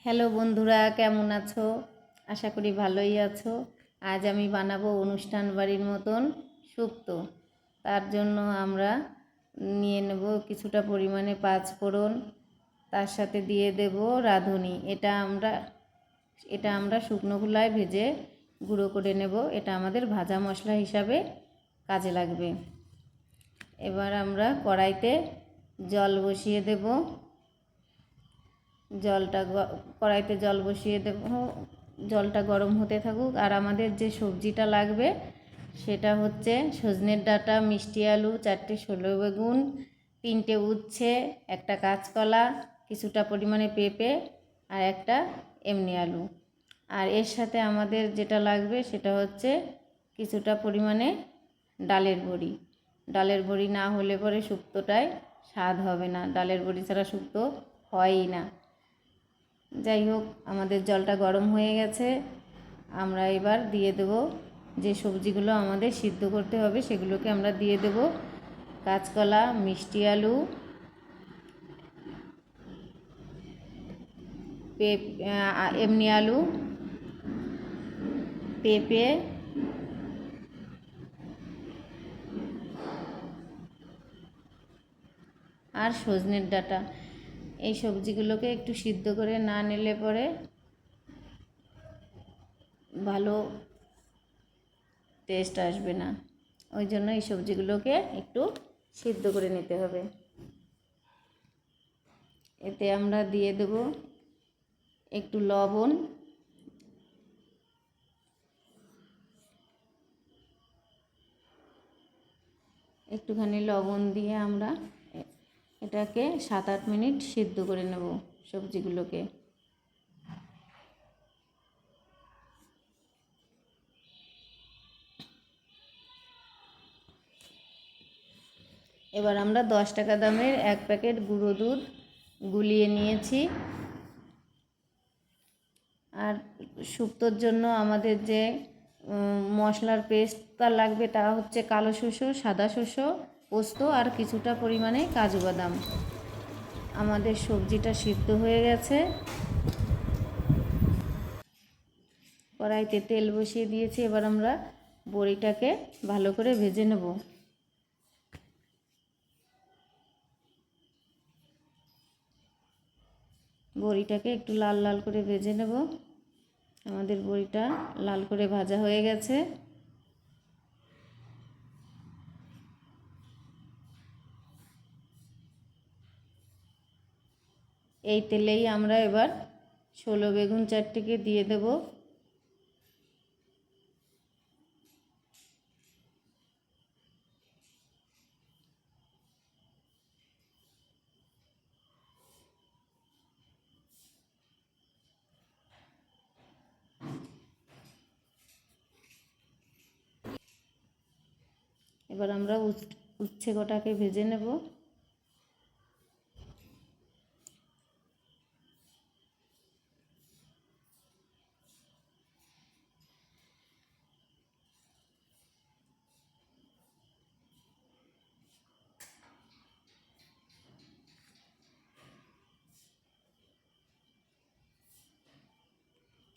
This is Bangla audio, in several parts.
হ্যালো বন্ধুরা, কেমন আছো? আশা করি ভালোই আছো। আজ আমি বানাবো অনুষ্ঠান বাড়ির মতন শুক্তো। তার জন্য আমরা নিয়ে নেব কিছুটা পরিমাণে পাঁচফোড়ন, তার সাথে দিয়ে দেব রাঁধুনি। এটা আমরা শুকনো খোলায় ভেজে গুঁড়ো করে নেব। এটা আমাদের ভাজা মশলা হিসাবে কাজে লাগবে। এবার আমরা কড়াইতে জল বসিয়ে দেব। কড়াইতে জল বসিয়ে দেব, জলটা গরম হতে থাকুক। আর আমাদের যে সবজিটা লাগবে সেটা হচ্ছে সজনের ডাঁটা, মিষ্টি আলু, 4টে ষোলো বেগুন, 3টে উচ্ছে, একটা কাঁচকলা, কিছুটা পরিমাণে পেঁপে আর একটা এমনি আলু। আর এর সাথে আমাদের যেটা লাগবে সেটা হচ্ছে কিছুটা পরিমাণে ডালের বড়ি। ডালের বড়ি না হলে পরে শুক্তোটায় স্বাদ হবে না, ডালের বড়ি ছাড়া শুক্তো হয়ই না। যাই হোক, আমাদের জলটা গরম হয়ে গেছে। আমরা এবার দিয়ে দেব যে সবজিগুলো আমাদের সিদ্ধ করতে হবে, সেগুলোকে আমরা দিয়ে দেব। কাঁচকলা, মিষ্টি আলু, এমনি আলু, পেঁপে, আর সজনের ডাঁটা। এই সবজিগুলোকে একটু সিদ্ধ করে না নিলে পরে ভালো টেস্ট আসবে না। ওই জন্য এই সবজিগুলোকে একটু সিদ্ধ করে নিতে হবে। এতে আমরা দিয়ে দেব একটু লবণ, একটুখানি লবণ দিয়ে আমরা এটাকে 7-8 মিনিট সিদ্ধ করে নেব সবজিগুলোকে। এবার আমরা 10 টাকা দামের 1 প্যাকেট গুঁড়ো দুধ গুলিয়ে নিয়েছি। আর শুক্তোর জন্য আমাদের যে মশলার পেস্টটা লাগবে তা হচ্ছে কালো শস্য, সাদা শস্য, পোস্ত আর কিছুটা পরিমাণে কাজু বাদাম। আমাদের সবজিটা সিদ্ধ হয়ে গেছে। কড়াইতে তেল বসিয়ে দিয়েছি। এবার আমরা বড়িটাকে ভালো করে ভেজে নেব। বড়িটাকে একটু লাল লাল করে ভেজে নেব। আমাদের বড়িটা লাল করে ভাজা হয়ে গেছে। এই তেলেই আমরা এবার ষোলো বেগুন 4টেকে দিয়ে দেব। এবার আমরা উচ্ছে কটাকে ভেজে নেব।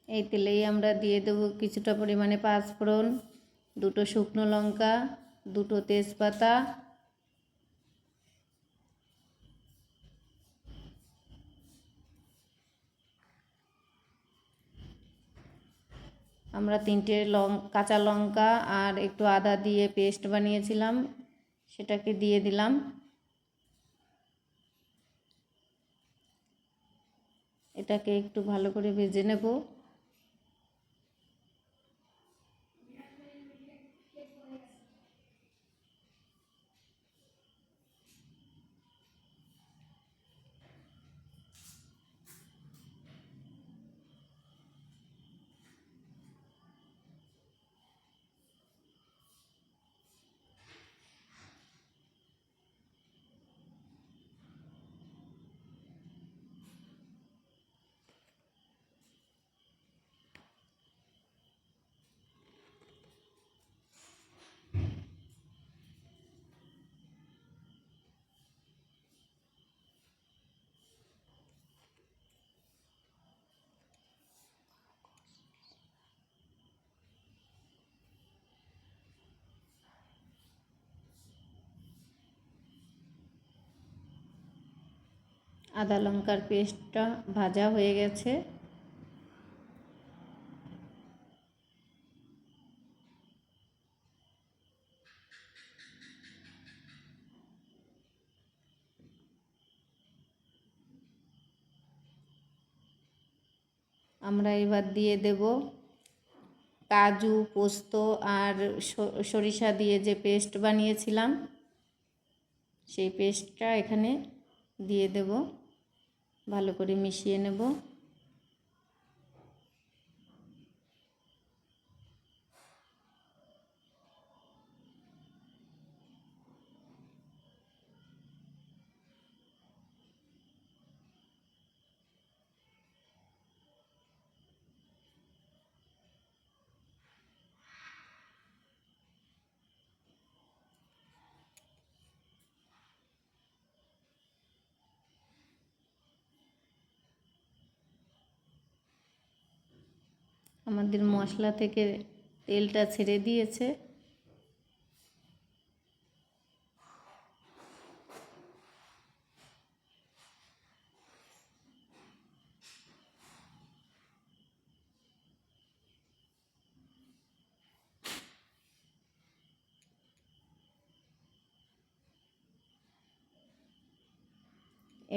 এই তেলেই আমরা দিয়ে দেব কিছুটা পরিমাণে পাঁচফোড়ন, 2টো শুকনো লঙ্কা, 2টো তেজপাতা, আমরা 3টে কাঁচা লঙ্কা আর একটু আদা দিয়ে পেস্ট বানিয়েছিলাম, সেটাকে দিয়ে দিলাম। এটাকে একটু ভালো করে ভেজে নেব। আদা লঙ্কার পেস্টটা ভাজা হয়ে গেছে। আমরা এবার দিয়ে দেব কাজু, পোস্ত আর সরিষা দিয়ে যে পেস্ট বানিয়েছিলাম সেই পেস্টটা এখানে দিয়ে দেব, ভালো করে মিশিয়ে নেব। আমাদের মশলা থেকে তেলটা ছেড়ে দিয়েছে।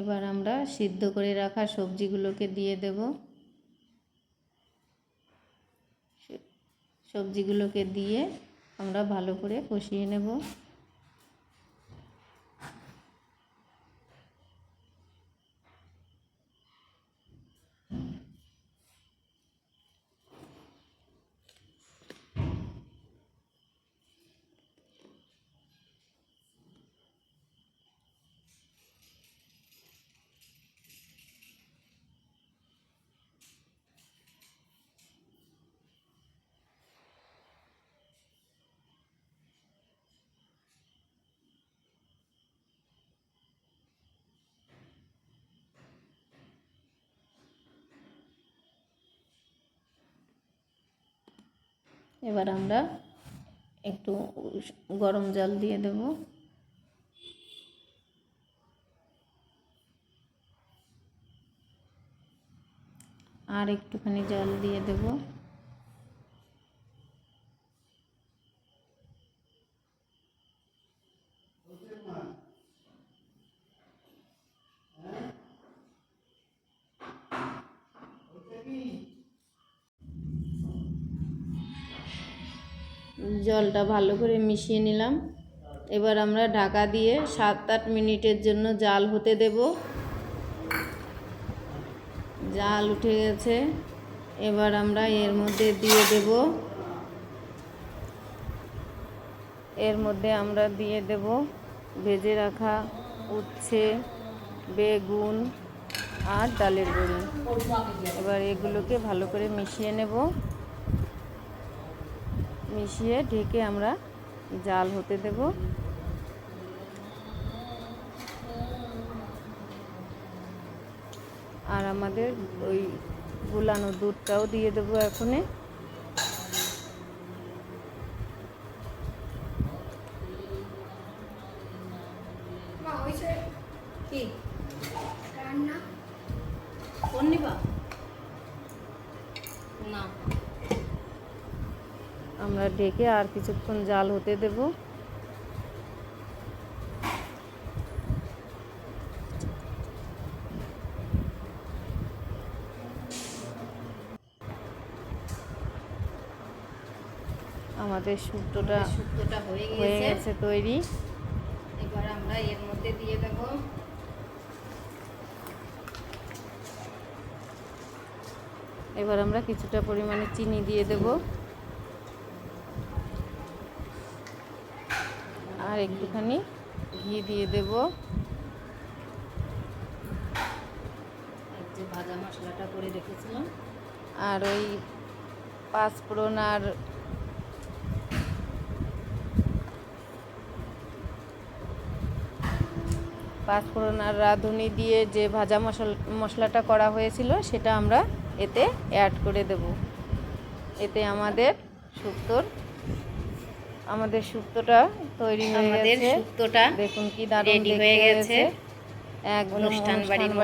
এবার আমরা সিদ্ধ করে রাখা সবজিগুলোকে দিয়ে দেব। সবজিগুলোকে দিয়ে আমরা ভালো করে কষিয়ে নেব। এবার আমরা একটু গরম জল দিয়ে দেব। আর একটুখানি জল দিয়ে দেব। জলটা ভালো করে মিশিয়ে নিলাম। এবার আমরা ঢাকা দিয়ে 7-8 মিনিটের জন্য জাল হতে দেব। জাল উঠে গেছে। এবার আমরা এর মধ্যে দিয়ে দেব, ভেজে রাখা উচ্ছে, বেগুন আর ডালের বড়ি। এবার এগুলোকে ভালো করে মিশিয়ে নেব। মিশিয়ে ঢেকে আমরা জাল হতে দেব। আর আমাদের ওই গুলানো দুধটাও দিয়ে দেবো এখনই। আমরা ঢেকে আর কিছুক্ষণ জাল হতে দেব। আমাদের শুক্তোটা হয়ে গেছে তৈরি। এবার আমরা এর মধ্যে দিয়ে দেব কিছুটা পরিমাণে চিনি দিয়ে দেব আর একটুখানি ঘি দিয়ে দেব। যে ভাজা মশলাটা করে রেখেছিলাম আর ওই পাঁচফোড়ন আর রাঁধুনি দিয়ে যে ভাজা মশলাটা করা হয়েছিল সেটা আমরা এতে অ্যাড করে দেব। এতে আমাদের শুক্তোটা তৈরি হয়ে গেছে। দেখুন কি দারুণ রেডি হয়ে গেছে। এক অনুষ্ঠান বাড়ির